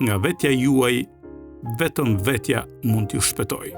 nga vetja juaj, vetëm vetja mund t'ju shpëtoj.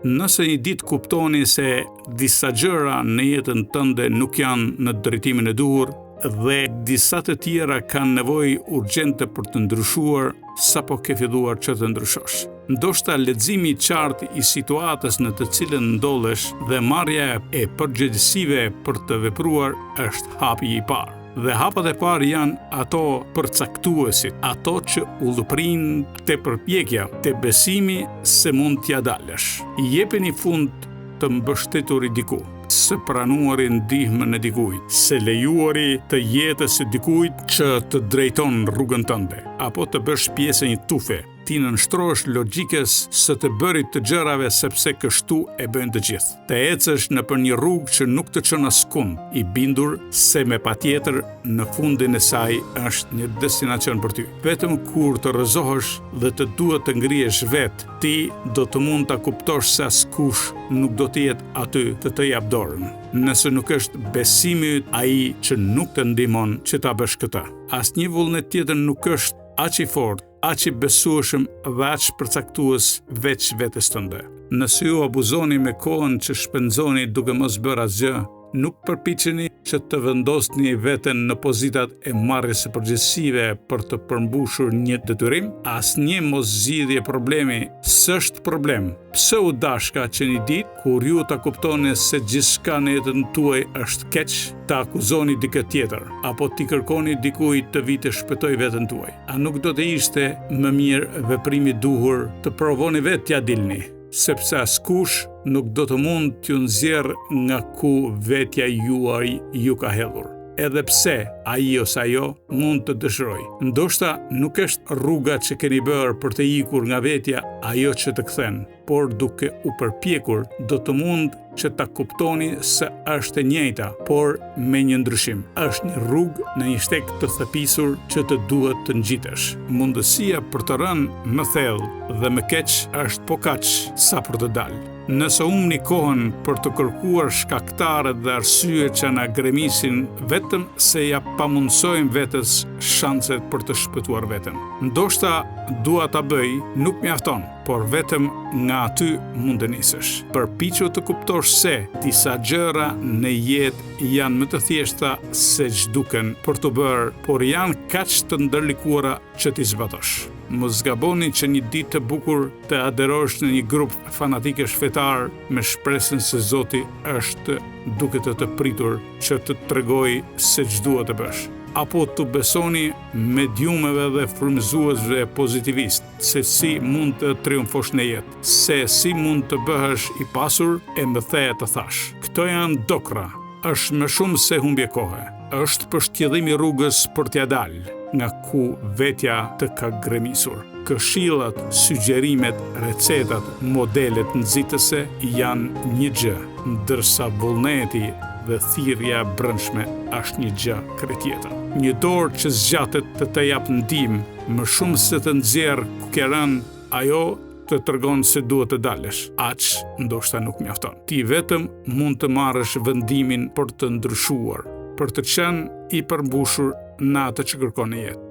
Nëse një ditë kuptoni se disa gjëra në jetën tënde nuk janë në drejtimin e duhur dhe disa të tjera kanë nevojë urgjente për të ndryshuar, sapo ke filluar që të ndryshosh. Ndoshta leximi i qartë i situatës në të cilën ndodhesh dhe marrja e përgjegjësive për të vepruar është hapi i parë. Dhe hapat e parë janë ato përcaktuesit, ato që udhëprin te përpjekja, te besimi se mund t'ja dalësh. Jepeni fund të mbështeturi diku, së pranuari ndihmën e dikujt, se lejuari të jetës së dikujt që të drejton rrugën tënde, apo të bësh pjesë e një tufe, ti nënshtrohesh logjikës së të bërit të gjërave sepse kështu e bëjnë të gjithë. Të ecësh nëpër një rrugë që nuk të çon askund, i bindur se me patjetër në fundin e saj është një destinacion për ty. Vetëm kur të rrëzohesh dhe të duhet të ngrihesh vetë, ti do të mund ta kuptosh se askush nuk do të jetë aty të jap dorën. Nëse nuk është besimi ai që nuk të ndihmon që ta bësh këtë. Asnjë vullnet tjetër nuk është aq i fortë, aq i besueshëm dhe aq përcaktues veç vetes tënde. Nëse ju abuzoni me kohën që shpenzoni duke mos bërë asgjë, nuk përpiqeni që të vendosni veten në pozitat e marrjes së përgjegjësive për të përmbushur një detyrim, asnjë moszgjidhje problemi s'është problem. Pse u dashka që një ditë kur ju ta kuptoni se gjithçka në jetën tuaj është keq, ta akuzoni dikë tjetër, apo t'i kërkoni dikujt të vi të shpëtoj veten tuaj? A nuk do të ishte më mirë veprimi duhur të provoni vetë t'ja dilni? Sepse askush nuk do të mund t'ju nxjerrë nga ku vetja juaj ju ka hedhur. Edhe pse ai ose ajo mund të dëshiroj. Ndoshta nuk është rruga që keni bërë për të ikur nga vetja ajo që të kthen, por duke u përpjekur do të mund që ta kuptoni se është e njëjta, por me një ndryshim. Është një rrugë në një shtek të thapisur që të duhet të ngjitesh. Mundësia për të rënë më thellë dhe më keq është po kaq sa për të dalë. Nëse humni kohën për të kërkuar shkaktarët dhe arsyet që na gremisin vetëm se ja pamundsojmë vetes shanset për të shpëtuar veten. Ndoshta dua ta bëj, nuk mjafton, por vetëm nga aty mund të nisësh. Përpiqu të kuptosh se disa gjëra në jetë janë më të thjeshta se ç'duken për të bërë, por janë kaq të ndërlikuara që ti zbatosh. Mos gaboni që një ditë të bukur të aderosh në një grup fanatikësh fetar me shpresën se Zoti është duke të pritur që të tregoj se ç'duhet të bësh. Apo të besoni mediumeve dhe frymëzuesve pozitivistë se si mund të triumfosh në jetë, se si mund të bëhesh i pasur e më the të thash. Këto janë dokra, është më shumë se humbje kohe, është përshkjedhimi rrugës për t'ja dalë nga ku vetja të ka gremisur. Këshillat, sugjerimet, recetat, modelet nxitëse janë një gjë, ndërsa vullneti dhe thirrja e brendshme është një gjë krejt tjetër. Një dorë që zgjatet të jap ndihmë, më shumë se të nxjerr ku ke rënë, ajo të tregon se duhet të dalësh. Aq ndoshta nuk mjafton. Ti vetëm mund të marrësh vendimin për të ndryshuar, për të qenë i përmbushur në atë që kërkon në jetë.